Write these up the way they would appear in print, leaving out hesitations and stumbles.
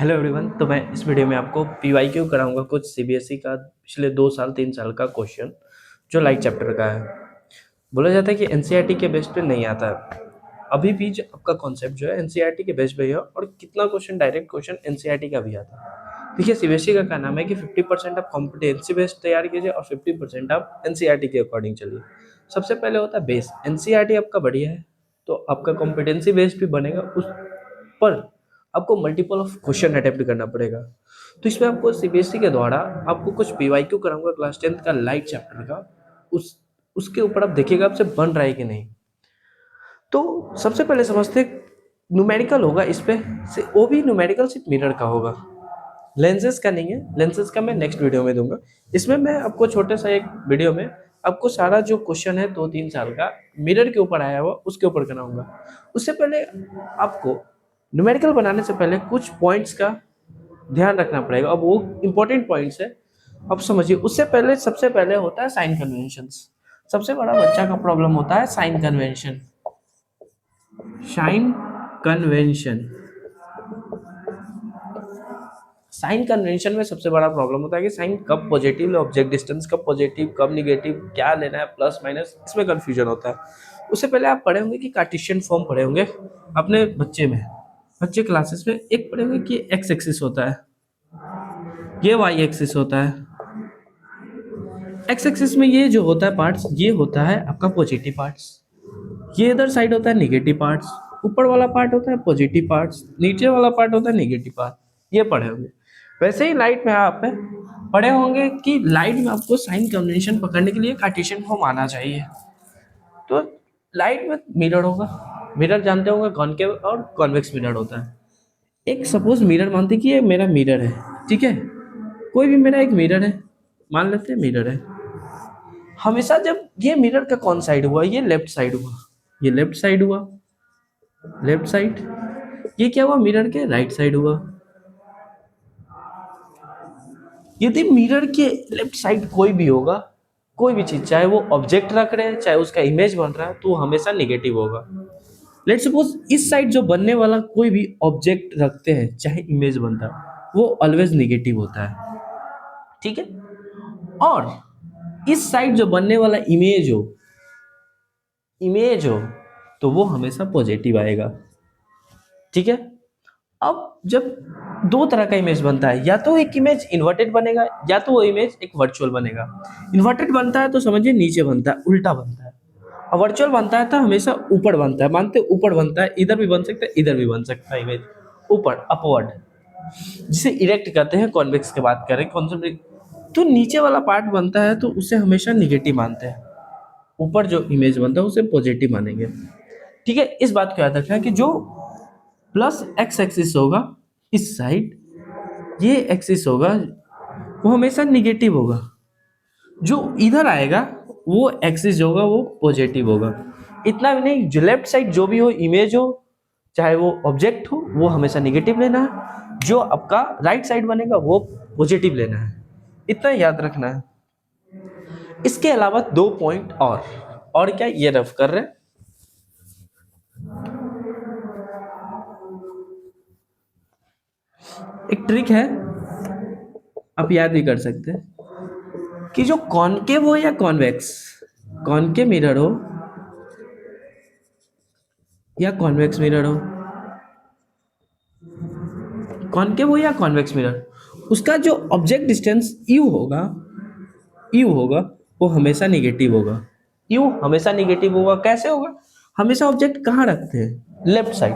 Hello everyone. तो मैं इस वीडियो में आपको पीवाईक्यू कराऊंगा कुछ सीबीएसई का पिछले 2 साल 3 साल का क्वेश्चन जो लाइक चैप्टर का है। बोला जाता है कि एनसीईआरटी के बेस पे नहीं आता है। अभी भी जो आपका कॉन्सेप्ट जो है एनसीईआरटी के बेस पे है और कितना क्वेश्चन डायरेक्ट क्वेश्चन एनसीईआरटी का भी आता है। देखिए सीबीएसई का क्या नाम है कि 50% आप कॉम्पिटेंसी बेस्ड तैयार कीजिए और 50% आप एनसीईआरटी के अकॉर्डिंग चलिए। सबसे पहले होता है बेस। एनसीईआरटी आपका बढ़िया है तो आपका कॉम्पिटेंसी बेस्ड भी बनेगा, उस पर आपको मल्टीपल ऑफ क्वेश्चन अटेम्प्ट करना पड़ेगा। तो इसमें आपको सीबीएसई के द्वारा आपको कुछ पीवाईक्यू कराऊंगा क्लास 10th का लाइव चैप्टर का। उस उसके ऊपर आप देखिएगा आपसे बन रहा है कि नहीं। तो सबसे पहले समझते न्यूमेरिकल होगा इस पे से, वो भी न्यूमेरिकल सिर्फ मिरर का होगा, लेंसेज का नहीं है। लेंसेज का मैं नेक्स्ट वीडियो में दूंगा। इसमें मैं आपको छोटे सा एक वीडियो में आपको सारा जो क्वेश्चन है 2-3 साल का मिरर के ऊपर आया हुआ उसके ऊपर कराऊंगा। उससे पहले आपको न्यूमेरिकल बनाने से पहले कुछ पॉइंट्स का ध्यान रखना पड़ेगा। अब वो इंपॉर्टेंट पॉइंट्स है, अब समझिए। उससे पहले सबसे पहले होता है साइन कन्वेंशंस। सबसे बड़ा बच्चा का प्रॉब्लम होता है sign convention. Sign convention sign convention में सबसे बड़ा प्रॉब्लम होता है कि साइन कब पॉजिटिव, ऑब्जेक्ट डिस्टेंस कब पॉजिटिव कब निगेटिव, क्या लेना है प्लस माइनस, इसमें कंफ्यूजन होता है। उससे पहले आप पढ़े होंगे कि कार्टेशियन फॉर्म पढ़े होंगे अपने बच्चे क्लासेस में। एक पढ़े होंगे कि एक्स एक्सिस होता है, ये वाई एक्सिस होता है। एक्स एक्सिस में ये जो होता है पार्ट्स, ये होता है आपका पॉजिटिव पार्ट्स, ये इधर साइड होता है नेगेटिव पार्ट्स। ऊपर वाला पार्ट होता है पॉजिटिव पार्ट्स, नीचे वाला पार्ट होता है नेगेटिव पार्ट। ये पढ़े होंगे। वैसे ही लाइट में आप पढ़े होंगे कि लाइट में आपको साइन कन्वेंशन पकड़ने के लिए कार्टेशियन फॉर्म आना चाहिए। तो लाइट में मिरर होगा। मिरर जानते होंगे कॉनकेव और कॉन्वेक्स मिरर होता है। एक सपोज मिरर मानते कि ये मेरा मिरर है, ठीक है। कोई भी मेरा एक मिरर है, मान लेते हैं मिरर है। हमेशा जब ये मिरर का कौन साइड हुआ, ये लेफ्ट साइड हुआ, ये लेफ्ट साइड हुआ, लेफ्ट साइड। ये क्या हुआ, मिरर के राइट साइड हुआ। यदि मिरर के लेफ्ट साइड कोई भी होगा, कोई भी चीज, चाहे वो ऑब्जेक्ट रख रहे हैं चाहे उसका इमेज बन रहा है, तो वो हमेशा निगेटिव होगा। लेट्स सपोज इस साइड जो बनने वाला कोई भी ऑब्जेक्ट रखते हैं चाहे इमेज बनता है, वो ऑलवेज निगेटिव होता है, ठीक है। और इस साइड जो बनने वाला इमेज हो तो वो हमेशा पॉजिटिव आएगा, ठीक है। अब जब दो तरह का इमेज बनता है, या तो एक इमेज इन्वर्टेड बनेगा या तो वो इमेज एक वर्चुअल बनेगा। इन्वर्टेड बनता है तो समझिए नीचे बनता है, उल्टा बनता है। और वर्चुअल बनता है तो हमेशा ऊपर बनता है। मानते ऊपर बनता है, इधर भी बन सकता है इधर भी बन सकता है इमेज, ऊपर अपवर्ड, जिसे इरेक्ट कहते हैं। कॉन्वेक्स की बात करें, कॉन्वेक्स तो नीचे वाला पार्ट बनता है तो उसे हमेशा निगेटिव मानते हैं। ऊपर जो इमेज बनता है उसे पॉजिटिव मानेंगे, ठीक है। इस बात को याद रखना कि जो प्लस एक्स एक्सिस होगा इस साइड, ये एक्सिस होगा, वो हमेशा निगेटिव होगा। जो इधर आएगा वो एक्सिस होगा, वो पॉजिटिव होगा। इतना भी नहीं, जो लेफ्ट साइड जो भी हो, इमेज हो चाहे वो ऑब्जेक्ट हो, वो हमेशा निगेटिव लेना है। जो आपका राइट साइड बनेगा वो पॉजिटिव लेना है। इतना याद रखना है। इसके अलावा 2 पॉइंट और क्या ये रफ कर रहे हैं। एक ट्रिक है, आप याद भी कर सकते हैं कि जो कॉनकेव हो या कॉन्वेक्स, कॉनकेव मिरर हो या कॉन्वेक्स मिरर हो, कॉनकेव हो या कॉन्वेक्स मिरर, उसका जो ऑब्जेक्ट डिस्टेंस यू होगा वो हमेशा निगेटिव होगा। यू हमेशा निगेटिव होगा। कैसे होगा, हमेशा ऑब्जेक्ट कहाँ रखते हैं, लेफ्ट साइड।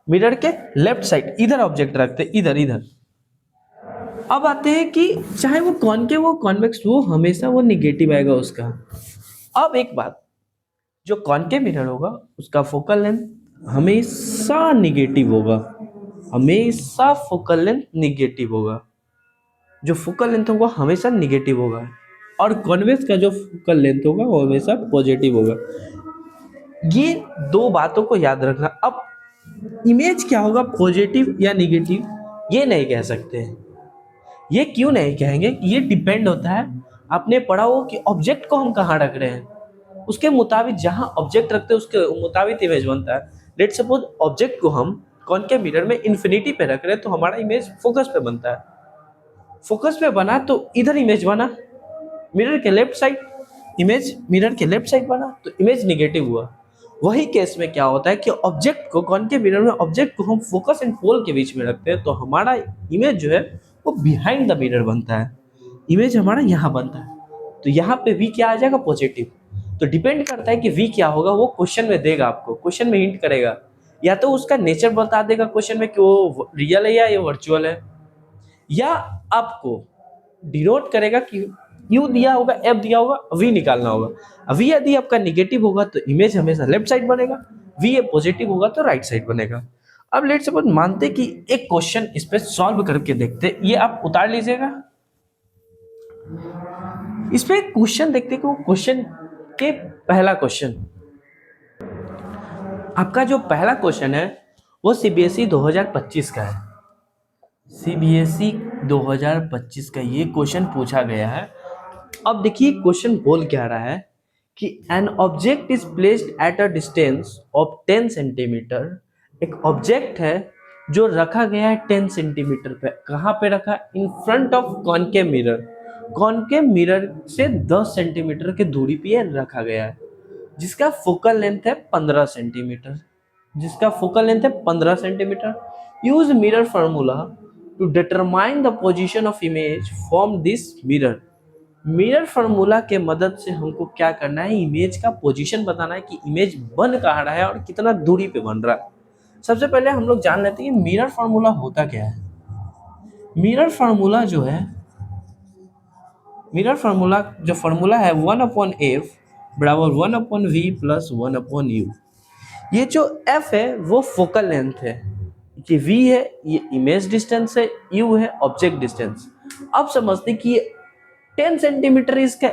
मिरर के लेफ्ट साइड इधर ऑब्जेक्ट रखते हैं, इधर इधर। अब आते हैं कि चाहे वो कॉनकेव हो कॉन्वेक्स, वो हमेशा वो निगेटिव आएगा उसका। अब एक बात, जो कॉनकेव मिरर होगा उसका फोकल लेंथ हमेशा निगेटिव होगा, हमेशा फोकल लेंथ निगेटिव होगा। जो फोकल लेंथ होगा हमेशा निगेटिव होगा। और कॉन्वेक्स का जो फोकल लेंथ होगा वो हमेशा पॉजिटिव होगा। ये दो बातों को याद रखना। अब इमेज क्या होगा, पॉजिटिव या निगेटिव, ये नहीं कह सकते। ये क्यों नहीं कहेंगे, ये डिपेंड होता है, आपने पढ़ा हो कि ऑब्जेक्ट को हम कहाँ रख रहे हैं, उसके मुताबिक जहाँ ऑब्जेक्ट रखते हैं उसके मुताबिक इमेज बनता है। लेट्स सपोज ऑब्जेक्ट को हम कॉनकेव मिरर में इन्फिनिटी पे रख रहे हैं तो हमारा इमेज फोकस पे बनता है, फोकस पे बना तो इधर इमेज बना, मिरर के लेफ्ट साइड इमेज, मिरर के लेफ्ट साइड बना तो इमेज निगेटिव हुआ। वही केस में क्या होता है कि ऑब्जेक्ट को कॉनकेव मिरर में ऑब्जेक्ट को हम फोकस एंड पोल के बीच में रखते हैं तो हमारा इमेज जो है वो बिहाइंड द मिरर बनता है, इमेज हमारा यहाँ बनता है। तो यहाँ पे वी क्या आ जाएगा, पॉजिटिव। तो डिपेंड करता है कि वी क्या होगा, वो क्वेश्चन में देगा आपको, क्वेश्चन में हिंट करेगा, या तो उसका नेचर बता देगा क्वेश्चन में कि वो रियल है या ये वर्चुअल है, या आपको डिनोट करेगा कि यू दिया होगा, एफ दिया होगा, वी निकालना होगा। वी यदि आपका निगेटिव होगा तो इमेज हमेशा लेफ्ट साइड बनेगा, वी ये पॉजिटिव होगा तो राइट साइड बनेगा। अब लेट्स सपोज मानते कि एक क्वेश्चन इस पे सॉल्व करके देखते, ये आप उतार लीजिएगा। इस पे क्वेश्चन देखते कि वो क्वेश्चन के पहला क्वेश्चन, आपका जो पहला क्वेश्चन है वो सीबीएसई 2025 का है। सीबीएसई 2025 का ये क्वेश्चन पूछा गया है। अब देखिए क्वेश्चन बोल क्या रहा है कि an object is placed at a distance of 10 centimetre. एक ऑब्जेक्ट है जो रखा गया है 10 सेंटीमीटर पे। कहाँ पे रखा, in front of concave mirror, concave mirror से 10 सेंटीमीटर की दूरी पे रखा गया है, जिसका फोकल लेंथ है 15 सेंटीमीटर, जिसका फोकल लेंथ है 15 centimetre. Use mirror formula to determine the position of image from this mirror. Mirror formula के मदद से हमको क्या करना है, इमेज का पोजीशन बताना है कि इमेज बन कहाँ रहा है और कितना दूरी पे बन रहा है। सबसे पहले हम लोग जान लेते हैं कि मिरर फार्मूला होता क्या है। मिरर फार्मूला जो है, मिरर फार्मूला जो फार्मूला है 1/f बराबर 1/v प्लस 1/u। ये जो f है वो फोकल लेंथ है, ये v है, ये इमेज डिस्टेंस है, u है ऑब्जेक्ट डिस्टेंस। अब समझते कि 10 सेंटीमीटर इसका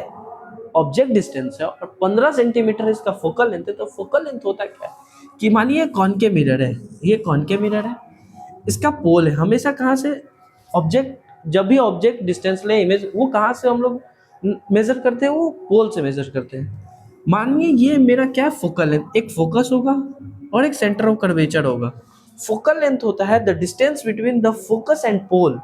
ऑब्जेक्ट डिस्टेंस है और 15 सेंटीमीटर इसका फोकल लेंथ है। तो फोकल लेंथ होता क्या है कि मानिए कॉनकेव मिरर है, ये कॉनकेव मिरर है, इसका पोल है, हमेशा कहाँ से ऑब्जेक्ट, जब भी ऑब्जेक्ट डिस्टेंस ले इमेज, वो कहाँ से हम लोग मेजर करते हैं, वो पोल से मेजर करते हैं। मानिए ये मेरा क्या फोकल लेंथ, एक फोकस होगा और एक सेंटर ऑफ कर्वेचर होगा। फोकल लेंथ होता है the distance between the focus and pole.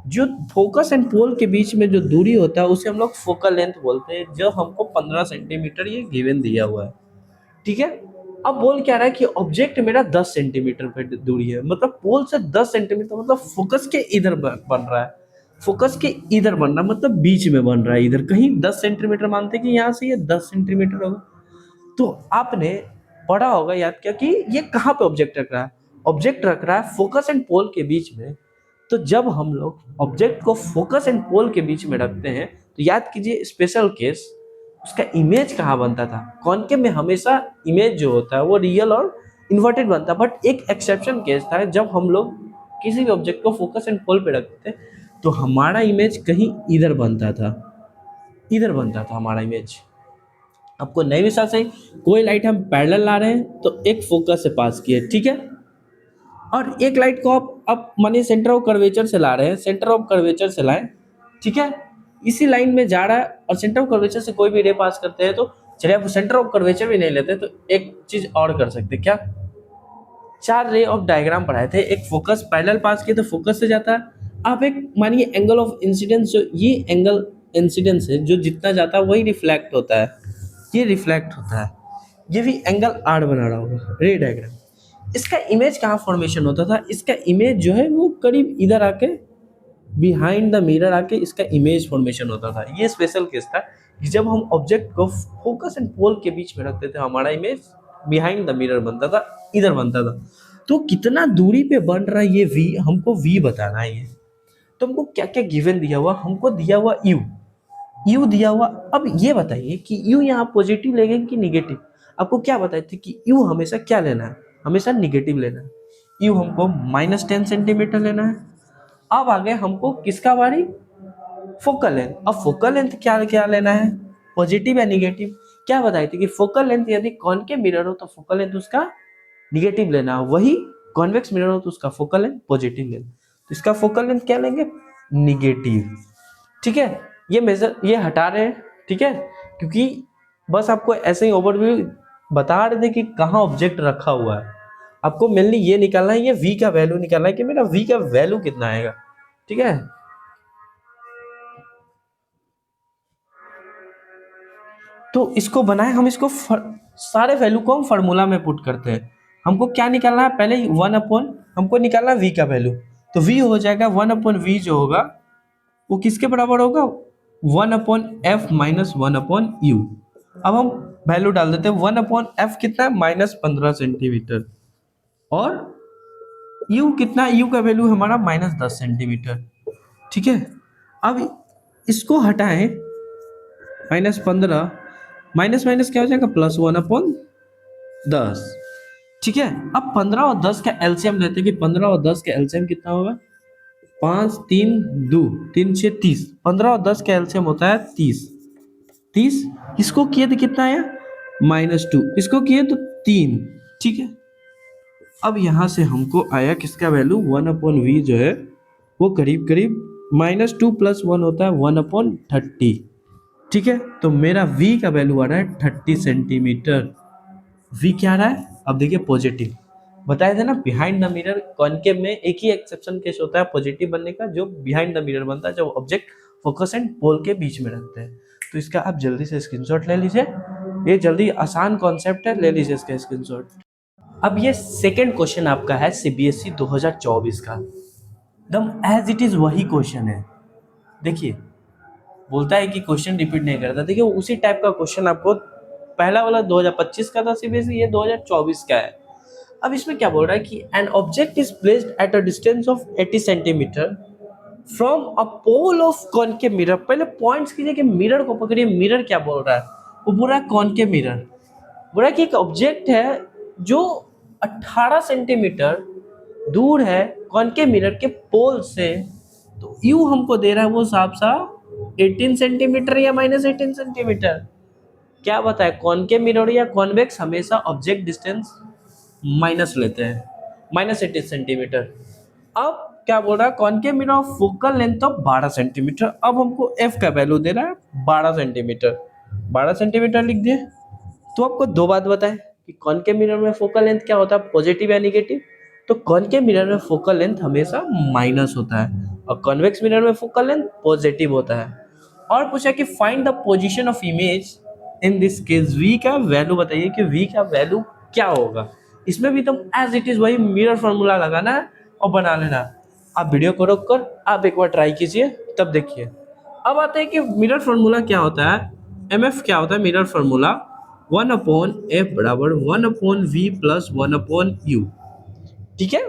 जो फोकस एंड पोल के बीच में जो दूरी होता है उसे हम लोग फोकल लेंथ बोलते हैं, जो हमको 15 सेंटीमीटर ये गिवन दिया हुआ है। ठीक है, अब बोल क्या रहा है कि ऑब्जेक्ट मेरा 10 सेंटीमीटर पे दूरी है, मतलब पोल से 10 सेंटीमीटर, मतलब फोकस के इधर बन रहा है, फोकस के इधर बन रहा है, मतलब बीच में बन रहा है इधर कहीं 10 सेंटीमीटर, मानते कि यहाँ से ये 10 सेंटीमीटर होगा। तो आपने पढ़ा होगा, याद किया कि ये कहाँ पे ऑब्जेक्ट रख रहा है, ऑब्जेक्ट रख रहा है फोकस एंड पोल के बीच में। तो जब हम लोग ऑब्जेक्ट को फोकस एंड पोल के बीच में रखते हैं तो याद कीजिए स्पेशल केस, उसका इमेज कहाँ बनता था, कॉनकेव में हमेशा इमेज जो होता है वो रियल और इन्वर्टेड बनता है। बट एक एक्सेप्शन केस था, जब हम लोग किसी भी ऑब्जेक्ट को फोकस एंड पोल पे रखते थे तो हमारा इमेज कहीं इधर बनता था, इधर बनता था हमारा इमेज। आपको नए मिसाल से, कोई लाइट हम पैरेलल ला रहे हैं तो एक फोकस से पास किए, ठीक है, और एक लाइट को आप मानिए सेंटर ऑफ कर्वेचर से ला रहे हैं, सेंटर ऑफ कर्वेचर से लाएं, ठीक है, इसी लाइन में जा रहा है और सेंटर ऑफ कर्वेचर से कोई भी रे पास करते हैं तो चलिए आप सेंटर ऑफ कर्वेचर भी नहीं लेते तो एक चीज और कर सकते, क्या, 4 रे ऑफ डायग्राम पढ़ाए थे, एक फोकस पैरेलल पास किए तो फोकस से जाता है, आप एक मानिए एंगल ऑफ इंसिडेंस, जो ये एंगल इंसिडेंस है जो जितना जाता है वही रिफ्लेक्ट होता है, ये रिफ्लेक्ट होता है, ये भी एंगल आर बना रहा होगा रे डायग्राम। इसका इमेज कहाँ फॉर्मेशन होता था, इसका इमेज जो है वो करीब इधर आके बिहाइंड द मिरर आके इसका इमेज फॉर्मेशन होता था। ये स्पेशल केस था कि जब हम ऑब्जेक्ट को फोकस एंड पोल के बीच में रखते थे हमारा इमेज बिहाइंड द मिरर बनता था, इधर बनता था। तो कितना दूरी पे बन रहा है ये वी, हमको वी बताना है। ये तो हमको क्या क्या गिवन दिया हुआ, हमको दिया हुआ यू, यू दिया हुआ। अब ये बताइए कि यू यहाँ पॉजिटिव लेंगे कि निगेटिव। आपको क्या बताए थे कि यू हमेशा क्या लेना है, हमेशा निगेटिव लेना है। यू हमको -10 सेंटीमीटर लेना है। अब आगे हमको किसका बारी, फोकल लेंथ। अब फोकल लेंथ क्या क्या लेना है, पॉजिटिव या निगेटिव। क्या बताए थे कि फोकल लेंथ यदि कॉनकेव मिरर हो तो फोकल लेंथ उसका निगेटिव लेना है, वही कॉन्वेक्स मिरर हो तो उसका फोकल लेंथ पॉजिटिव लेंथ। तो इसका फोकल लेंथ क्या लेंगे, निगेटिव। ठीक है, ये मेजर ये हटा रहे हैं, ठीक है, क्योंकि बस आपको ऐसे ही ओवरव्यू बता रहे थे कि कहाँ ऑब्जेक्ट रखा हुआ है। आपको मेनली ये निकालना है, ये v का वैल्यू निकालना है कि मेरा v का वैल्यू कितना आएगा, ठीक है। तो इसको बनाए हम, इसको सारे वैल्यू को हम फार्मूला में पुट करते हैं। हमको क्या निकालना है, पहले 1 अपॉन हमको निकालना है v का वैल्यू, तो v हो जाएगा 1/v जो होगा वो किसके बराबर होगा, 1/f माइनस 1/u। अब हम वैल्यू डाल देते हैं, 1/f कितना है, -15 सेंटीमीटर, और u कितना है, u का वैल्यू हमारा -10 सेंटीमीटर, ठीक है। अब इसको हटाएं, -15 माइनस माइनस क्या हो जाएगा, +1/10, ठीक है। अब 15 और 10 का एलसीएम लेते हैं कि 15 और 10 का एलसीएम कितना होगा, 5 3 2 3 6 30, 15 और 10 का एलसीएम होता है 30, 30 इसको किए तो कितना आया, -2, इसको किए तो 3, ठीक है। अब यहाँ से हमको आया किसका वैल्यू, 1/v जो है वो करीब करीब -2 + 1 होता है 1/30, ठीक है। तो मेरा v का वैल्यू आ रहा है 30 सेंटीमीटर। v क्या आ रहा है, अब देखिए पॉजिटिव, बताया था ना बिहाइंड द मिरर कॉनकेव में एक ही एक्सेप्शन केस होता है पॉजिटिव बनने का, जो बिहाइंड द मिरर बनता है जब ऑब्जेक्ट फोकस एंड पोल के बीच में रखते हैं। तो इसका आप जल्दी से स्क्रीनशॉट ले लीजिए, ये जल्दी आसान कॉन्सेप्ट है, ले लीजिए इसका स्क्रीनशॉट। अब ये सेकंड क्वेश्चन आपका है सीबीएसई 2024 का, एकदम एज इट इज वही क्वेश्चन है। देखिए बोलता है कि क्वेश्चन रिपीट नहीं करता, देखिए उसी टाइप का क्वेश्चन आपको, पहला वाला 2025 का था सीबीएसई, ये 2024 का है। अब इसमें क्या बोल रहा है कि an object is placed at a distance of 80 centimetre from a pole of concave mirror. पहले पॉइंट्स कीजिए कि मिरर को पकड़िए, मिरर क्या बोल रहा है, वो बोल रहा है कॉनकेव मिरर, बोल रहा है कि एक ऑब्जेक्ट है जो 18 सेंटीमीटर दूर है कॉनकेव मिरर के पोल से, तो यू हमको दे रहा है वो साफ साफ 18 सेंटीमीटर या -18 सेंटीमीटर। क्या बताए, कॉनकेव मिरर या कॉन्वेक्स हमेशा ऑब्जेक्ट डिस्टेंस माइनस लेते हैं, -18 सेंटीमीटर। अब क्या बोल रहा है, concave mirror of focal length of 12 centimetre. अब हमको एफ का वैल्यू दे रहा है 12 सेंटीमीटर, 12 सेंटीमीटर लिख दिए। तो आपको दो बात बताएं कि कॉनकेव मिरर में फोकल लेंथ क्या होता है, पॉजिटिव या निगेटिव। तो कॉनकेव मिरर में फोकल लेंथ हमेशा माइनस होता है और कॉन्वेक्स मिरर में फोकल लेंथ पॉजिटिव होता है। और पूछा कि find the position of image in this case, v का वैल्यू बताइए कि वी का वैल्यू क्या होगा। इसमें भी तुम एज इट इज वही मिरर फॉर्मूला लगाना है और बना लेना है। आप वीडियो को रोक कर आप एक बार ट्राई कीजिए, तब देखिए। अब आते हैं कि मिरर फॉर्मूला क्या होता है, एम एफ क्या होता है मिरर फॉर्मूला, 1/f बराबर 1/v प्लस 1/u, ठीक है।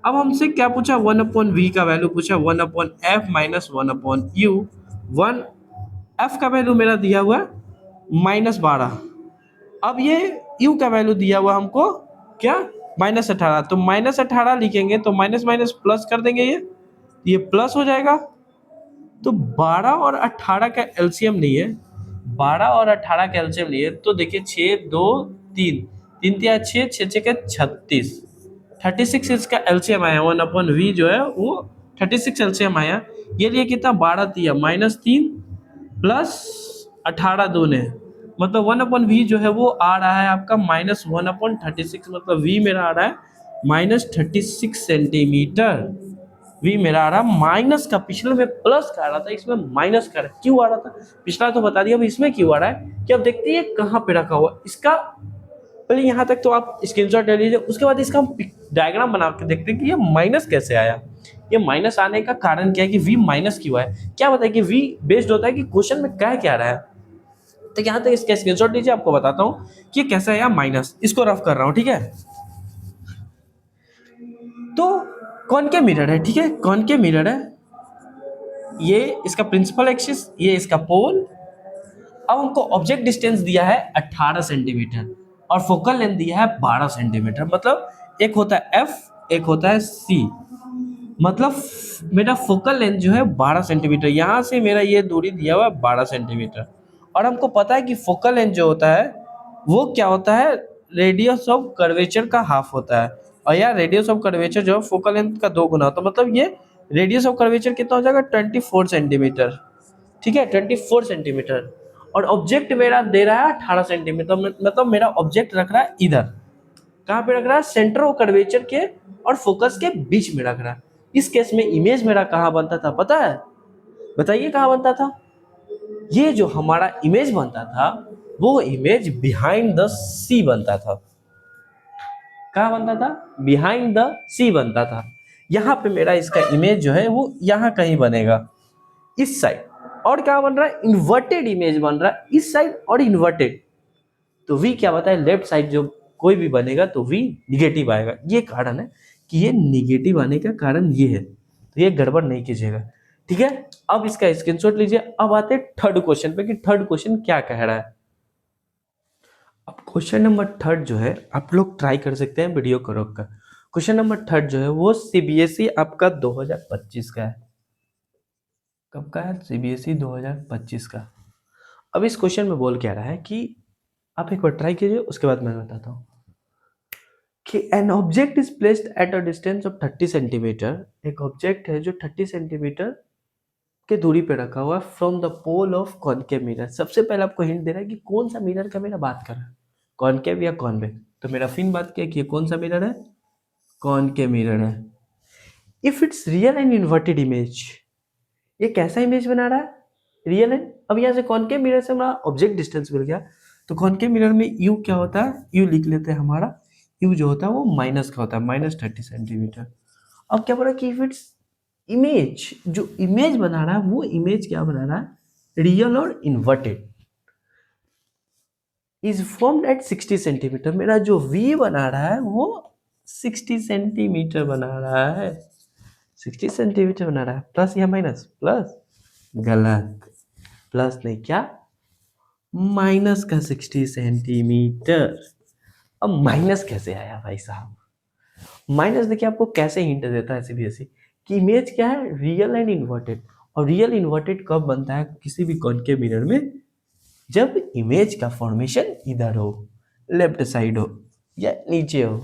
अब हमसे क्या पूछा, 1/v का वैल्यू पूछा, 1/f माइनस 1/u। 1 f का वैल्यू मेरा दिया हुआ -12, अब ये u का वैल्यू दिया हुआ हमको क्या, -18, तो -18 लिखेंगे तो माइनस माइनस प्लस कर देंगे, ये प्लस हो जाएगा। तो 12 और 18 का एलसीएम नहीं है, 12 और 18 का एलसीएम नहीं है, तो देखिए 6 2 3 3 3 6 6 6 के 36, 36 इसका एलसीएम आया, 1/v जो है वो 36 एलसीएम आया। ये लिए कितना, 12 दिया -3 प्लस 18 दूने, मतलब 1/v जो है वो आ रहा है आपका -1/36, मतलब v मेरा आ रहा है -36 सेंटीमीटर। v मेरा आ रहा है माइनस का, पिछले में प्लस का आ रहा था, इसमें माइनस का क्यों आ रहा था, पिछला तो बता दिया, अब इसमें क्यों आ रहा है कि अब देखते हैं कहाँ पे रखा हुआ इसका। पहले यहाँ तक तो आप स्क्रीनशॉट ले लीजिए, उसके बाद इसका हम डायग्राम बना के देखते हैं कि ये माइनस कैसे आया, ये माइनस आने का कारण क्या है, कि v माइनस क्यों है। क्या बताए कि v बेस्ड होता है कि क्वेश्चन में कह क्या रहा है। तो यहाँ तक इसका स्क्रीनशॉट लीजिए, आपको बताता हूँ कि कैसा है माइनस, इसको रफ कर रहा हूँ, ठीक है। तो कॉनकेव मिरर है, ठीक है, कॉनकेव मिरर है, ये इसका प्रिंसिपल एक्सिस, ये इसका पोल। अब हमको ऑब्जेक्ट डिस्टेंस दिया है 18 सेंटीमीटर और फोकल लेंथ दिया है 12 सेंटीमीटर, मतलब एक होता है एफ, एक होता है सी, मतलब मेरा फोकल लेंथ जो है 12 सेंटीमीटर, यहाँ से मेरा ये दूरी दिया हुआ है 12 सेंटीमीटर। और हमको पता है कि फोकल लेंथ जो होता है वो क्या होता है, रेडियस ऑफ कर्वेचर का हाफ होता है, और यार रेडियस ऑफ कर्वेचर जो है फोकल लेंथ का 2 गुना होता है, मतलब ये रेडियस ऑफ कर्वेचर कितना हो जाएगा, 24 सेंटीमीटर, ठीक है, 24 सेंटीमीटर। और ऑब्जेक्ट मेरा दे रहा है 18 सेंटीमीटर, मतलब मेरा ऑब्जेक्ट रख रहा है इधर, कहाँ पे रख रहा है? सेंटर ऑफ कर्वेचर के और फोकस के बीच में रख रहा है। इस केस में इमेज मेरा कहाँ बनता था पता है? बताइए कहाँ बनता था? ये जो हमारा इमेज बनता था वो इमेज बिहाइंड द सी बनता था। कहाँ बनता था? बिहाइंड द सी बनता था। यहाँ पे मेरा इसका इमेज जो है वो यहाँ कहीं बनेगा, इस साइड। और क्या बन रहा है? इन्वर्टेड इमेज बन रहा है इस साइड और इन्वर्टेड। तो वी क्या बताए? लेफ्ट साइड जो कोई भी बनेगा तो वी निगेटिव आएगा। ये कारण है कि ये निगेटिव आने का कारण ये है, तो ये गड़बड़ नहीं कीजिएगा, ठीक है। अब इसका स्क्रीनशॉट लीजिए। अब आते हैं थर्ड क्वेश्चन पे कि थर्ड क्वेश्चन क्या कह रहा है। अब क्वेश्चन नंबर थर्ड जो है आप लोग ट्राई कर सकते हैं वीडियो को रोक कर। क्वेश्चन नंबर थर्ड जो है वो सीबीएसई आपका 2025 का है। कब का है? सीबीएसई 2025 का। अब इस क्वेश्चन में बोल क्या रहा है कि आप एक बार ट्राई कीजिए, उसके बाद मैं बताता हूँ कि an object is placed at a distance of 30 centimetre. एक ऑब्जेक्ट है जो 30 सेंटीमीटर के दूरी पे रखा हुआ है from the pole of concave mirror. सबसे पहले आपको हिंट दे रहा है कि कौन सा मिरर का मेरा बात कर रहा है, कॉनकेव या कॉन्वेक्स। तो मेरा फिन बात किया कि ये कौन सा मिरर है? कॉनकेव मिरर है। If it's real and inverted image, ये कैसा इमेज बना रहा है? Real and. अब यहाँ से कॉनकेव मिरर से हमारा ऑब्जेक्ट डिस्टेंस मिल गया, तो कॉनकेव मिरर में यू क्या होता है? यू लिख लेते हैं। हमारा यू जो होता है वो माइनस का होता है, -30 सेंटीमीटर। अब क्या बोला कि इफ इट्स इमेज, जो इमेज बना रहा है वो इमेज क्या बना रहा है? रियल और inverted is formed at 60 centimetre. मेरा जो वी बना रहा है वो 60 सेंटीमीटर बना रहा है, 60 सेंटीमीटर बना रहा है। प्लस या माइनस? प्लस। गलत, प्लस नहीं, क्या? माइनस का 60 सेंटीमीटर। अब माइनस कैसे आया भाई साहब? माइनस देखिए आपको कैसे हिंट देता है सीबीएसई कि इमेज क्या है? Real and inverted. और रियल इन्वर्टेड कब बनता है किसी भी कॉनकेव मिरर में? जब इमेज का फॉर्मेशन इधर हो, लेफ्ट साइड हो या नीचे हो,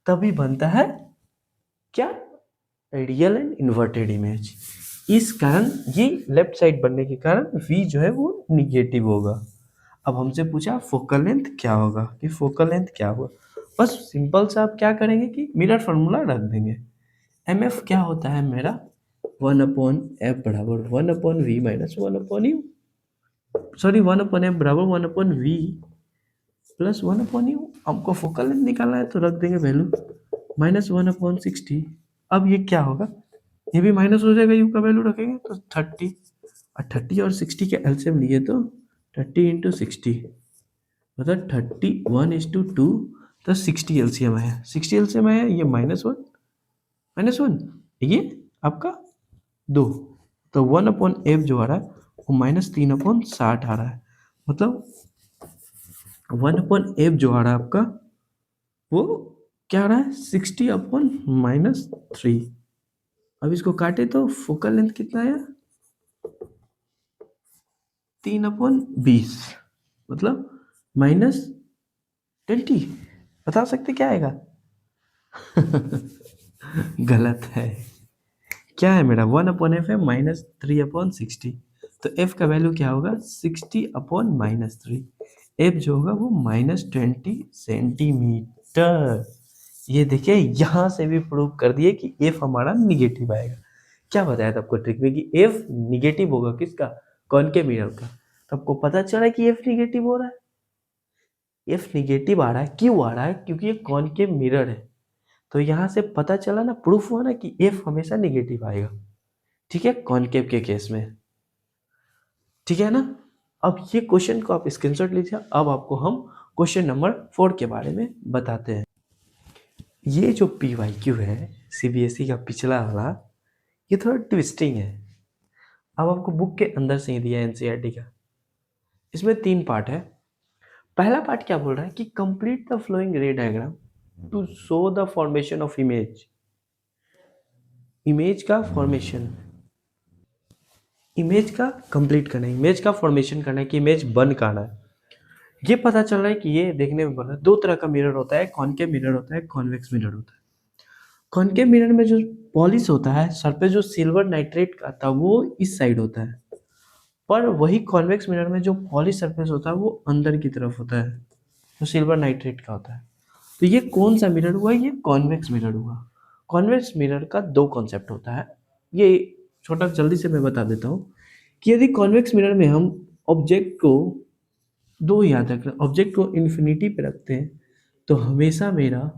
तभी बनता है क्या? Real and inverted image. इस कारण ये लेफ्ट साइड बनने के कारण v जो है वो निगेटिव होगा। अब हमसे पूछा फोकल लेंथ क्या होगा, कि फोकल लेंथ क्या होगा। बस सिंपल सा आप क्या करेंगे कि मिरर फार्मूला रख देंगे। mf क्या होता है मेरा? 1/f बराबर 1/v minus 1/u, sorry 1/f बराबर 1/v प्लस 1/u। हमको फोकल लेंथ निकालना है तो रख देंगे वैल्यू -1/60। अब ये क्या होगा? ये भी माइनस हो जाएगा, यू का वैल्यू रखेंगे तो 30, और 30 और 60 के एलसीएम लिए तो 30 इंटू 60 मतलब 31:2, तो 60 एलसीएम आया, 60 एलसीएम आया। ये -1 ये आपका 2, तो 1/f जो आ रहा है वो -3/60 आ रहा है। मतलब 1/f जो आ रहा है आपका वो क्या आ रहा है? 60/-3। अब इसको काटे तो फोकल लेंथ कितना आया? 3/20 मतलब -20। बता सकते क्या आएगा? गलत है। क्या है मेरा? 1/f है -3/60, तो f का वैल्यू क्या होगा? 60/-3। f जो होगा वो -20 सेंटीमीटर। ये देखिए यहाँ से भी प्रूव कर दिए कि f हमारा निगेटिव आएगा। क्या बताया था आपको ट्रिक में कि f निगेटिव होगा किसका? कॉनकेव मिरर का। तो आपको पता चला कि f निगेटिव हो रहा है। f निगेटिव आ रहा है, क्यों आ रहा है? क्योंकि ये कॉनकेव मिरर है। तो यहाँ से पता चला ना, प्रूफ हुआ ना कि f हमेशा निगेटिव आएगा, ठीक है, कॉनकेव के केस में, ठीक है ना। अब ये क्वेश्चन को आप स्क्रीनशॉट लीजिए। अब आपको हम क्वेश्चन नंबर 4 के बारे में बताते हैं। ये जो PYQ है सीबीएसई का पिछला वाला, ये थोड़ा ट्विस्टिंग है। अब आपको बुक के अंदर से ही दिया है एनसीईआरटी का। इसमें 3 पार्ट है। पहला पार्ट क्या बोल रहा है कि complete the following ray diagram to show the formation of image. Image का फॉर्मेशन, इमेज का कंप्लीट करना है, इमेज का फॉर्मेशन करना है कि इमेज बन कहाँ है। ये पता चल रहा है कि ये देखने में बना 2 तरह का मिरर होता है, कॉनकेव मिरर होता है, कॉन्वेक्स मिरर होता है। कॉनकेव मिरर में जो पॉलिश होता है सर पे, जो सिल्वर नाइट्रेट का था वो इस साइड होता है, पर वही कॉन्वेक्स मिरर में जो पॉलिश सरफेस होता है वो अंदर की तरफ होता है, जो सिल्वर नाइट्रेट का होता है। तो तो ये कौन सा मिरर हुआ? ये कॉन्वेक्स मिरर हुआ। कॉन्वेक्स मिरर का दो कॉन्सेप्ट होता है, ये छोटा जल्दी से मैं बता देता हूँ कि यदि कॉन्वेक्स मिरर में हम ऑब्जेक्ट को, दो याद रखना, ऑब्जेक्ट को इन्फिनिटी पे रखते हैं तो हमेशा मेरा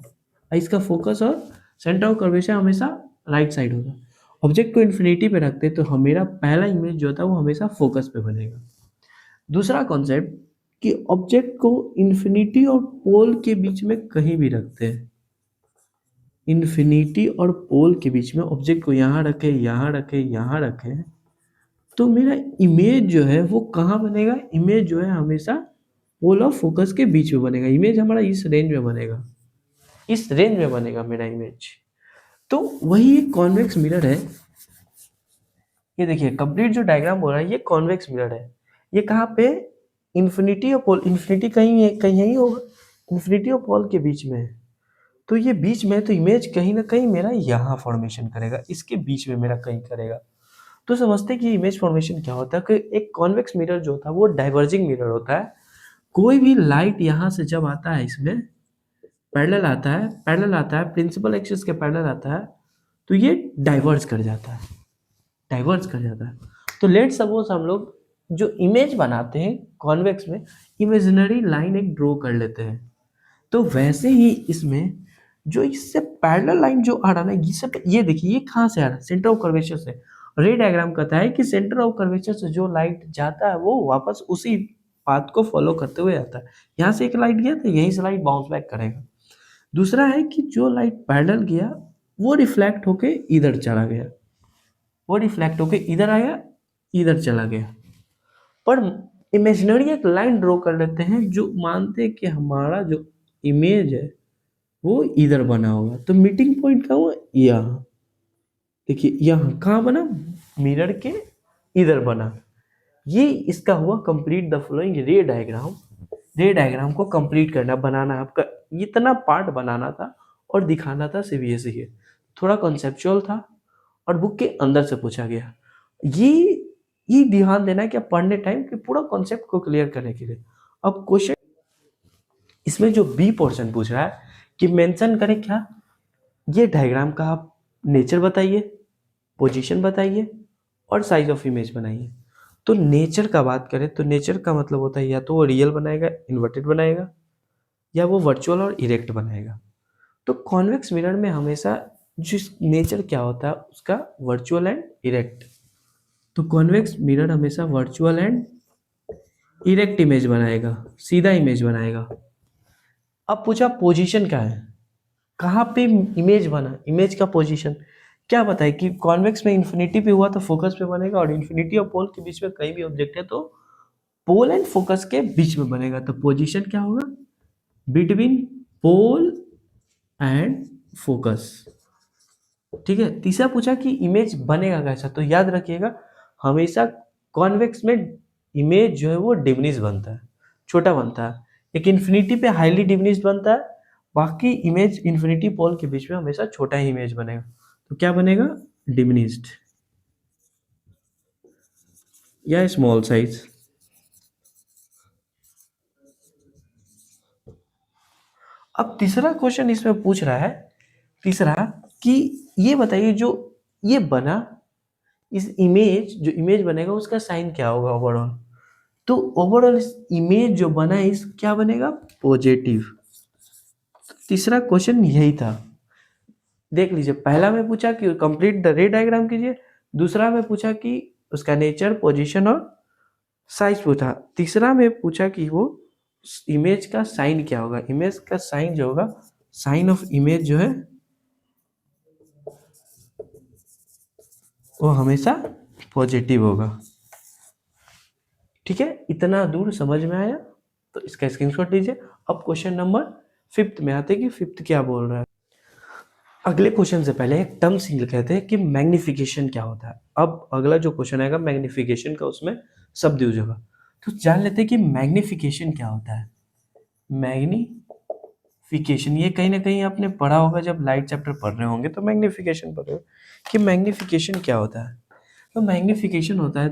इसका फोकस और सेंटर ऑफ कर्वेचर हमेशा राइट साइड होगा। ऑब्जेक्ट को इन्फिनिटी पे रखते हैं तो मेरा पहला इमेज जो होता है वो हमेशा फोकस पे बनेगा। दूसरा कॉन्सेप्ट कि ऑब्जेक्ट को इन्फिनिटी और पोल के बीच में कहीं भी रखते हैं, इन्फिनिटी और पोल के बीच में ऑब्जेक्ट को यहाँ रखे, यहाँ रखे, यहाँ रखे, तो मेरा इमेज जो है वो कहाँ बनेगा? इमेज जो है हमेशा पोल और फोकस के बीच में बनेगा। इमेज हमारा इस रेंज में बनेगा, इस रेंज में बनेगा मेरा इमेज। तो वही एक कॉन्वेक्स मिरर है। ये देखिए कंप्लीट जो डायग्राम हो रहा है ये कॉन्वेक्स मिरर है। ये कहाँ पे? इन्फिनिटी और पोल, इन्फिनिटी कहीं है, कहीं यही होगा, इन्फिनिटी और पोल के बीच में है। तो ये बीच में, तो इमेज कहीं ना कहीं मेरा यहाँ फॉर्मेशन करेगा, इसके बीच में मेरा कहीं करेगा। तो समझते हैं कि इमेज फॉर्मेशन क्या होता है कि एक कॉन्वेक्स मिरर जो होता है वो डाइवर्जिंग मिरर होता है। कोई भी लाइट यहाँ से जब आता है, इसमें पैरेलल आता है, पैरेलल आता है, प्रिंसिपल एक्सिस के पैरेलल आता है, तो ये डाइवर्ज कर जाता है, डाइवर्ज कर जाता है। तो लेट सपोज हम लोग जो इमेज बनाते हैं कॉन्वेक्स में, इमेजिनरी लाइन एक ड्रॉ कर लेते हैं, तो वैसे ही इसमें जो इससे पैरेलल लाइन जो आ रहा है ना, ये देखिए ये कहाँ से आ रहा है? सेंटर ऑफ कर्वेचर से। रे डायग्राम कहता है कि सेंटर ऑफ कर्वेचर से जो लाइट जाता है वो वापस उसी पाथ को फॉलो करते हुए आता है। यहाँ से एक लाइट गया तो यहीं से लाइट बाउंस बैक करेगा। दूसरा है कि जो लाइट पैरेलल गया वो रिफ्लेक्ट होके इधर चला गया, वो रिफ्लेक्ट होके इधर आया, इधर चला गया। पर इमेजिनरी एक लाइन ड्रॉ कर लेते हैं जो मानते हैं कि हमारा जो इमेज है वो इधर बना होगा। तो मीटिंग पॉइंट कहाँ हुआ? यहाँ देखिए, यहाँ कहाँ बना? मिरर के इधर बना। ये इसका हुआ कंप्लीट द फॉलोइंग रे डायग्राम। रे डायग्राम को कंप्लीट करना, बनाना, आपका इतना पार्ट बनाना था और दिखाना था सीबीएसई के। थोड़ा कॉन्सेप्चुअल था और बुक के अंदर से पूछा गया। ये ध्यान देना है कि आप पढ़ने टाइम कि पूरा कॉन्सेप्ट को क्लियर करने के लिए। अब क्वेश्चन इसमें जो बी पोर्शन पूछ रहा है कि मेंशन करें क्या? ये डायग्राम का आप नेचर बताइए, पोजीशन बताइए और साइज ऑफ इमेज बनाइए। तो नेचर का बात करें तो नेचर का मतलब होता है या तो वो रियल बनाएगा, इन्वर्टेड बनाएगा, या वो वर्चुअल और इरेक्ट बनाएगा। तो कॉन्वेक्स मिरर में हमेशा जिस नेचर क्या होता है उसका वर्चुअल एंड इरेक्ट। तो कॉन्वेक्स मिरर हमेशा वर्चुअल एंड इरेक्ट इमेज बनाएगा, सीधा इमेज बनाएगा। अब पूछा पोजीशन क्या है, कहाँ पे इमेज बना, इमेज का पोजीशन क्या बताए कि कॉन्वेक्स में इन्फिनिटी पे हुआ तो फोकस पे बनेगा, और इन्फिनिटी और पोल के बीच में कहीं भी ऑब्जेक्ट है तो पोल एंड फोकस के बीच में बनेगा। तो पोजीशन क्या होगा? Between pole and focus. ठीक है। तीसरा पूछा कि इमेज बनेगा कैसा, तो याद रखिएगा हमेशा कॉन्वेक्स में इमेज जो है वो डिमिनिश बनता है, छोटा बनता है। एक इन्फिनिटी पे हाईली डिमिनिश बनता है, बाकी इमेज इन्फिनिटी पोल के बीच में हमेशा छोटा ही इमेज बनेगा। तो क्या बनेगा? डिमिनिश्ड या स्मॉल साइज। अब तीसरा क्वेश्चन इसमें पूछ रहा है, तीसरा कि ये बताइए जो ये बना, इस इमेज जो इमेज बनेगा उसका साइन क्या होगा ओवरऑल। तो ओवरऑल इस इमेज जो बना इस क्या बनेगा? पॉजिटिव। तीसरा क्वेश्चन यही था। देख लीजिए, पहला में पूछा कि कंप्लीट द रे डायग्राम कीजिए, दूसरा में पूछा कि उसका नेचर, पोजीशन और साइज पूछा, तीसरा में पूछा कि वो इमेज का साइन क्या होगा। इमेज का साइन जो होगा, साइन ऑफ इमेज जो है वो हमेशा पॉजिटिव होगा। ठीक है, इतना दूर समझ में आया तो इसका स्क्रीनशॉट लीजिए। अब क्वेश्चन नंबर 5 में आते कि 5 क्या बोल रहा है। अगले क्वेश्चन से पहले एक टर्म सिंगल कहते हैं कि मैग्निफिकेशन क्या होता है। अब अगला जो क्वेश्चन आएगा मैग्निफिकेशन का, उसमें शब्द यूज होगा। तो जान लेते हैं कि मैग्निफिकेशन क्या होता है। मैग्निफिकेशन ये कहीं ना कहीं आपने पढ़ा होगा जब लाइट चैप्टर पढ़ रहे होंगे, तो मैग्निफिकेशन पढ़ रहे हो कि मैग्निफिकेशन क्या होता है। तो मैग्निफिकेशन होता है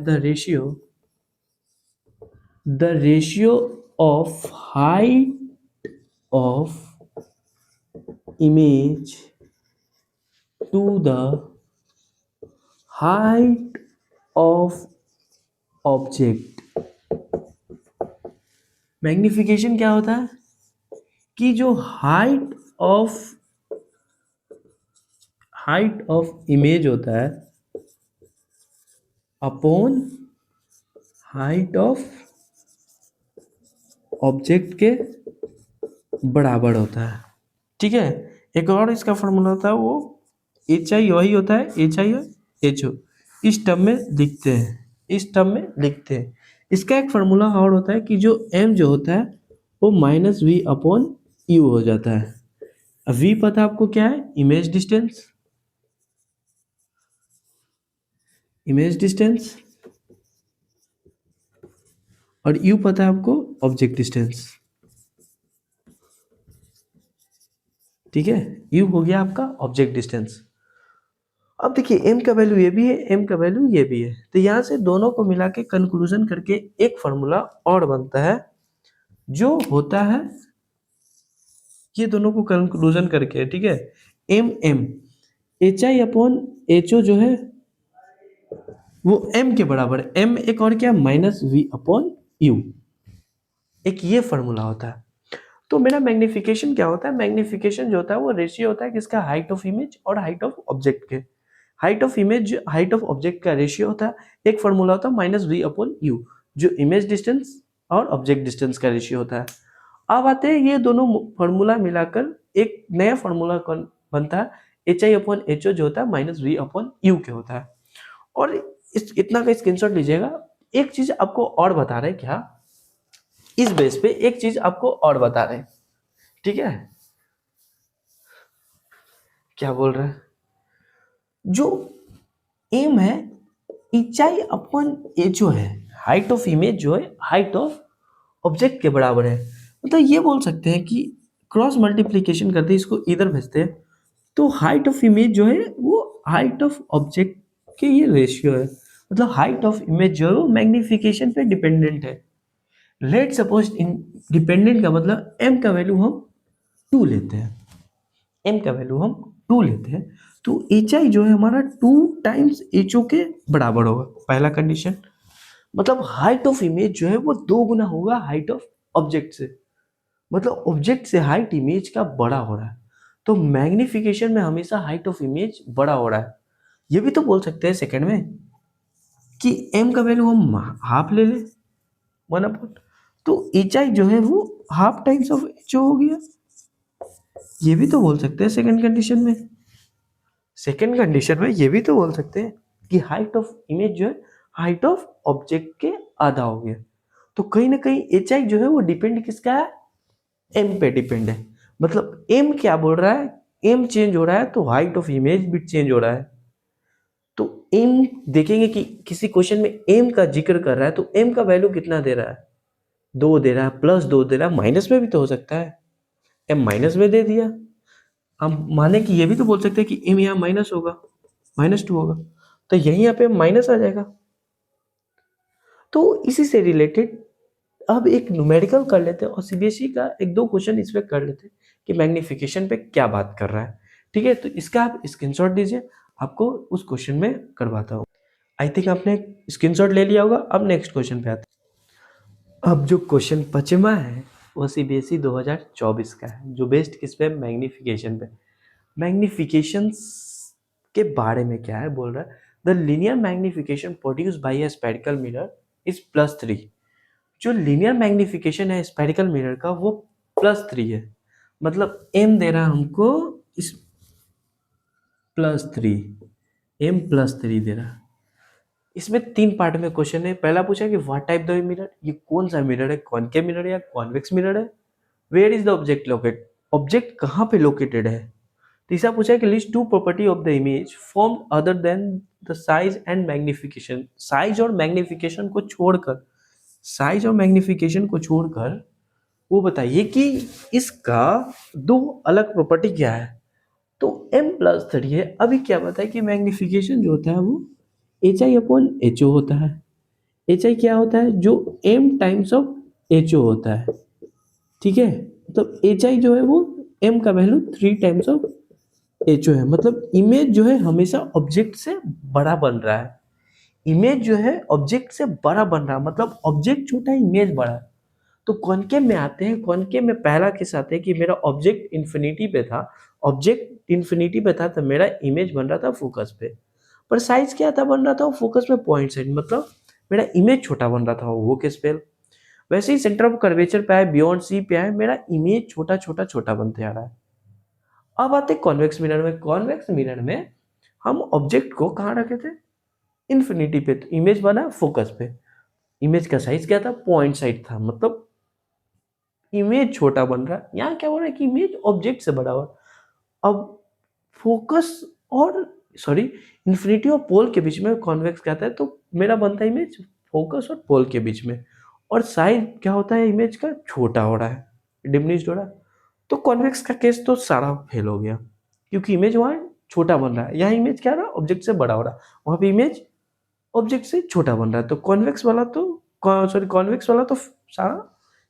the ratio of height of image to the height of object। Magnification क्या होता है कि जो हाइट ऑफ इमेज होता है अपॉन हाइट ऑफ ऑब्जेक्ट के बराबर होता है। ठीक है, एक और इसका फॉर्मूला होता है, वो एच आई वही होता है, एच आई और एच ओ इस टर्म में लिखते हैं। इसका एक फार्मूला और होता है कि जो एम जो होता है वो माइनस वी अपॉन यू हो जाता है। अब वी पता है आपको क्या है, इमेज डिस्टेंस, और यू पता है आपको ऑब्जेक्ट डिस्टेंस। ठीक है, यू हो गया आपका ऑब्जेक्ट डिस्टेंस। अब देखिए एम का वैल्यू ये भी है, एम का वैल्यू ये भी है, तो यहाँ से दोनों को मिला के कंक्लूजन करके एक फार्मूला और बनता है जो होता है, ये दोनों को कंक्लूजन करके, ठीक है, M H I upon H O जो है वो एम के बराबर है। एम एक और क्या, माइनस वी अपॉन यू, एक ये फार्मूला होता है। तो मेरा मैग्निफिकेशन क्या होता है, मैग्निफिकेशन जो होता है वो रेशियो होता है किसका, हाइट ऑफ इमेज और हाइट ऑफ ऑब्जेक्ट के। Height of image height of object का रेशियो होता है, एक फार्मूला होता है माइनस वी अपॉन यू, जो इमेज डिस्टेंस और ऑब्जेक्ट डिस्टेंस का रेशियो होता है। अब आते हैं ये दोनों फार्मूला मिलाकर एक नया फार्मूला बनता है, H I upon H O जो होता है माइनस वी अपॉन यू के होता है। और इतना का स्क्रीनशॉट लीजिएगा। एक चीज आपको और बता रहे क्या, इस बेस पे एक चीज आपको और बता रहे हैं, ठीक है, क्या बोल रहे हैं, जो एम है ऊंचाई अपन एच ओ है, हाइट ऑफ इमेज जो है हाइट ऑफ ऑब्जेक्ट के बराबर है। मतलब ये बोल सकते हैं कि क्रॉस मल्टीप्लीकेशन करते हैं, इसको इधर भेजते हैं, तो हाइट ऑफ इमेज जो है वो हाइट ऑफ ऑब्जेक्ट के ये रेशियो है। मतलब हाइट ऑफ इमेज जो है वो मैग्निफिकेशन पे डिपेंडेंट है। लेट सपोज इन डिपेंडेंट का मतलब एम का वैल्यू हम 2 लेते हैं, एम का वैल्यू हम 2 लेते हैं, तो एच आई जो है हमारा 2 टाइम्स एच ओ के बराबर होगा, पहला कंडीशन। मतलब हाइट ऑफ इमेज जो है वो 2 गुना होगा हाइट ऑफ ऑब्जेक्ट से, मतलब ऑब्जेक्ट से हाइट इमेज का बड़ा हो रहा है, तो मैग्निफिकेशन में हमेशा हाइट ऑफ इमेज बड़ा हो रहा है। ये भी तो बोल सकते हैं सेकंड में कि एम का वैल्यू हम हाफ ले लें 1/, तो एच आई जो है वो हाफ टाइम्स ऑफ एच हो गया। ये भी तो बोल सकते हैं सेकंड कंडीशन में, ये भी तो बोल सकते हैं कि हाइट ऑफ इमेज जो है हाइट ऑफ ऑब्जेक्ट के आधा हो गया। तो कहीं ना कहीं एच आई जो है वो डिपेंड किसका है, एम पे डिपेंड है। मतलब एम क्या बोल रहा है, एम चेंज हो रहा है तो हाइट ऑफ इमेज भी चेंज हो रहा है। तो एम देखेंगे कि किसी क्वेश्चन में एम का जिक्र कर रहा है तो एम का वैल्यू कितना दे रहा है, 2 दे रहा है, +2 दे रहा है, माइनस में भी तो हो सकता है, एम माइनस में दे दिया। हम माने कि ये भी तो बोल सकते हैं कि एम यहाँ माइनस होगा, -2 होगा, तो यही यहाँ पे माइनस आ जाएगा। तो इसी से रिलेटेड अब एक न्यूमेरिकल कर लेते हैं और सीबीएसई का 1-2 क्वेश्चन इस पे कर लेते हैं कि मैग्निफिकेशन पे क्या बात कर रहा है। ठीक है, तो इसका आप स्क्रीनशॉट दीजिए, आपको उस क्वेश्चन में करवाता हूँ। आई थिंक आपने स्क्रीनशॉट ले लिया होगा। अब नेक्स्ट क्वेश्चन पे आते हैं। अब जो क्वेश्चन 5वां है वो सीबीएसई 2024 का है, जो बेस्ड किस पे, मैग्निफिकेशन पे। मैग्निफिकेशन के बारे में क्या है बोल रहा है, the linear magnification produce by A spherical mirror is +3। जो लीनियर मैग्निफिकेशन है स्फेरिकल मिरर का वो +3 है। मतलब एम दे रहा हमको इस +3, एम +3 दे रहा। इसमें 3 पार्ट में क्वेश्चन है। पहला पूछा कि व्हाट टाइप द मिरर, ये कौन सा मिरर है, कॉनकेव मिरर या कॉन्वेक्स मिरर है। Where is the object locate, object कहाँ पे लोकेटेड है। तीसरा पूछा है कि list 2 property of the image form other than the size and magnification. Size और मैग्निफिकेशन को छोड़कर, वो बताइए कि इसका 2 अलग प्रॉपर्टी क्या है। तो m+3 है। अभी क्या बताए कि मैग्निफिकेशन जो होता है वो H I upon H O होता है। एच आई क्या होता है, जो m times of H O होता है। ठीक है, मतलब एच आई जो है वो एम का value 3 times of H O है, मतलब इमेज जो है हमेशा ऑब्जेक्ट से बड़ा बन रहा है। इमेज जो है ऑब्जेक्ट से बड़ा बन रहा है, मतलब ऑब्जेक्ट छोटा है, इमेज बड़ा है। तो कॉनकेव में आते हैं, कॉनकेव में पहला केस आते हैं कि मेरा ऑब्जेक्ट इन्फिनिटी पे था, ऑब्जेक्ट इन्फिनिटी पे था, तो मेरा इमेज बन रहा था फोकस पे, पर साइज क्या था बन रहा था, फोकस पे पॉइंट साइड, मतलब मेरा इमेज छोटा बन रहा था, वो केस पे। वैसे ही सेंटर ऑफ कर्वेचर पे आए, बियॉन्ड सी पे आए, मेरा इमेज छोटा छोटा छोटा बनते आ रहा है। अब आते कॉन्वेक्स मिरर में। कॉन्वेक्स मिरर में हम ऑब्जेक्ट को कहाँ रखे थे, इन्फिनिटी पे, तो इमेज बना फोकस पे। इमेज का साइज क्या था, पॉइंट साइड था, मतलब इमेज छोटा बन रहा है। यहाँ क्या हो रहा है कि इमेज ऑब्जेक्ट से बड़ा हो रहा है। अब फोकस और सॉरी इन्फिनिटी और पोल के बीच में कॉन्वेक्स क्या आता है, तो मेरा बनता है इमेज फोकस और पोल के बीच में, और साइज क्या होता है इमेज का, छोटा हो रहा है, डिमिनिश्ड हो रहा है। तो कॉन्वेक्स का केस तो सारा फेल हो गया, क्योंकि इमेज वहाँ छोटा बन रहा है, यहाँ इमेज क्या रहा, ऑब्जेक्ट से बड़ा हो रहा है, वहाँ पे इमेज ऑब्जेक्ट से छोटा बन रहा है। तो कॉन्वेक्स वाला तो कॉन्वेक्स वाला तो सारा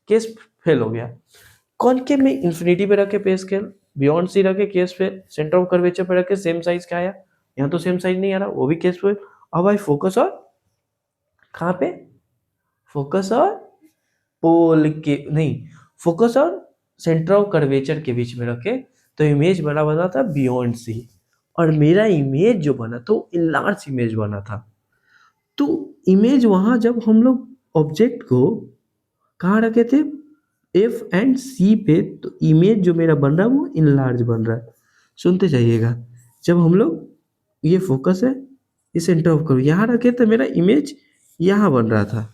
केस फेल हो गया। कॉनकेव में इन्फिनिटी पे रखे पे स्केल, बियॉन्ड सी रखे केस पे, सेंटर ऑफ कर्वेचर पे रखे सेम साइज का आया, यहाँ तो सेम साइज नहीं आ रहा, वो भी केस पे। अब भाई फोकस और कहाँ पे, फोकस और पोल के नहीं, फोकस और सेंटर ऑफ कर्वेचर के बीच में रखे, तो इमेज बना था बियॉन्ड सी, और मेरा इमेज जो बना तो इनलार्ज इमेज बना था। तो इमेज वहां जब हम लोग ऑब्जेक्ट को कहाँ रखे थे, एफ एंड सी पे, तो इमेज जो मेरा बन रहा है वो इनलार्ज बन रहा है। सुनते जाइएगा, जब हम लोग ये फोकस है, ये सेंटर ऑफ करो यहाँ रखे, तो मेरा इमेज यहाँ बन रहा था,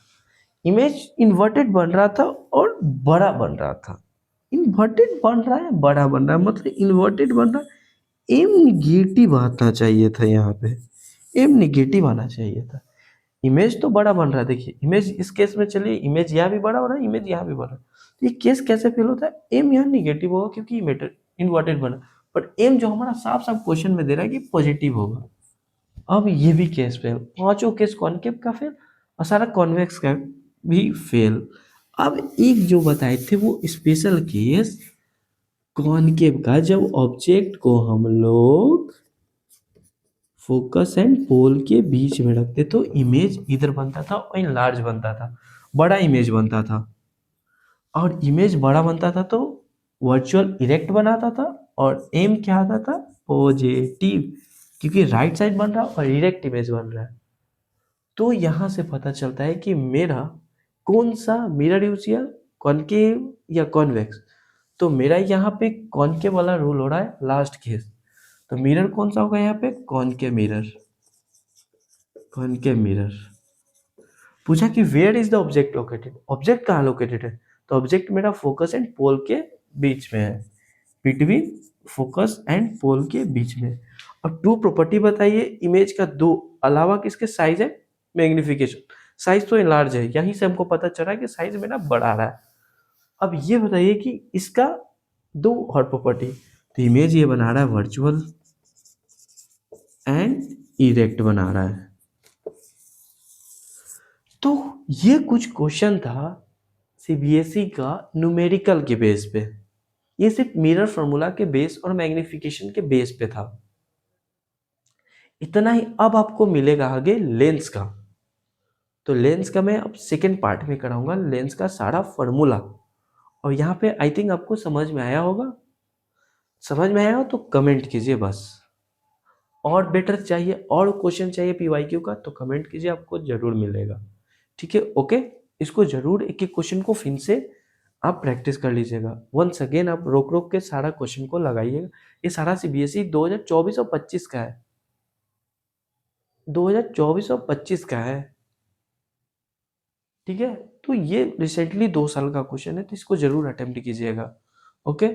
इमेज इन्वर्टेड बन रहा था और बड़ा बन रहा था। इन्वर्टेड बन रहा है, बड़ा बन रहा है, मतलब इन्वर्टेड बन रहा है, एम निगेटिव आना चाहिए था यहाँ पे, एम निगेटिव आना चाहिए था। इमेज तो बड़ा बन रहा है, देखिए इमेज इस केस में, चलिए इमेज यहाँ भी बड़ा हो रहा है, इमेज यहाँ भी बड़ा, तो ये केस कैसे फेल होता है, एम यहाँ निगेटिव होगा क्योंकि इन्वर्टेड बना, पर एम जो हमारा साफ साफ क्वेश्चन में दे रहा है कि पॉजिटिव होगा। अब ये भी केस फेल, पांचों केस कॉनकेव का फेल और सारा कॉन्वेक्स का भी फेल। अब एक जो बताए थे वो स्पेशल केस कॉनकेव का, जब ऑब्जेक्ट को हम लोग फोकस एंड पोल के बीच में रखते तो इमेज इधर बनता था और लार्ज बनता था, बड़ा इमेज बनता था, और इमेज बड़ा बनता था तो वर्चुअल इरेक्ट बनाता था, और एम क्या आता था, पॉजिटिव, क्योंकि राइट साइड बन रहा है और इरेक्ट इमेज बन रहा है। तो यहाँ से पता चलता है कि मेरा कौन सा मिरर यूज किया, कॉनकेव या कॉन्वेक्स। तो मेरा यहाँ पे कॉनकेव वाला रूल हो रहा है लास्ट केस, तो मिरर कौन सा होगा यहाँ पे, कॉनकेव मिरर। कॉनकेव मिरर पूछा कि where is the object located, object कहाँ लोकेटेड है, तो ऑब्जेक्ट मेरा फोकस एंड पोल के बीच में है, बिटवीन फोकस एंड पोल के बीच में। और टू प्रॉपर्टी बताइए इमेज का, दो अलावा किसके, साइज है, मैग्निफिकेशन। साइज तो लार्ज है, यहीं से हमको पता चला कि साइज मेरा बढ़ा रहा है। अब ये बताइए कि इसका दो और प्रॉपर्टी, तो इमेज ये बना रहा है वर्चुअल एंड इरेक्ट बना रहा है। तो ये कुछ क्वेश्चन था सीबीएसई का न्यूमेरिकल के बेस पे, ये सिर्फ मिरर फॉर्मूला के बेस और मैग्निफिकेशन के बेस पे था, इतना ही। अब आपको मिलेगा आगे लेंस का, तो लेंस का मैं अब सेकेंड पार्ट में कराऊंगा, लेंस का सारा फॉर्मूला। और यहाँ पे आई थिंक आपको समझ में आया होगा, समझ में आया हो तो कमेंट कीजिए बस, और बेटर चाहिए और क्वेश्चन चाहिए पीवाईक्यू का तो कमेंट कीजिए, आपको जरूर मिलेगा। ठीक है, ओके। इसको जरूर एक एक क्वेश्चन को फिर से आप प्रैक्टिस कर लीजिएगा, वंस अगेन आप रोक रोक के सारा क्वेश्चन को लगाइएगा। ये सारा सीबीएसई 2024 और 25 का है, 2024 और 25 का है, ठीक है। तो ये रिसेंटली 2 साल का क्वेश्चन है, तो इसको जरूर अटेम्प्ट कीजिएगा, ओके।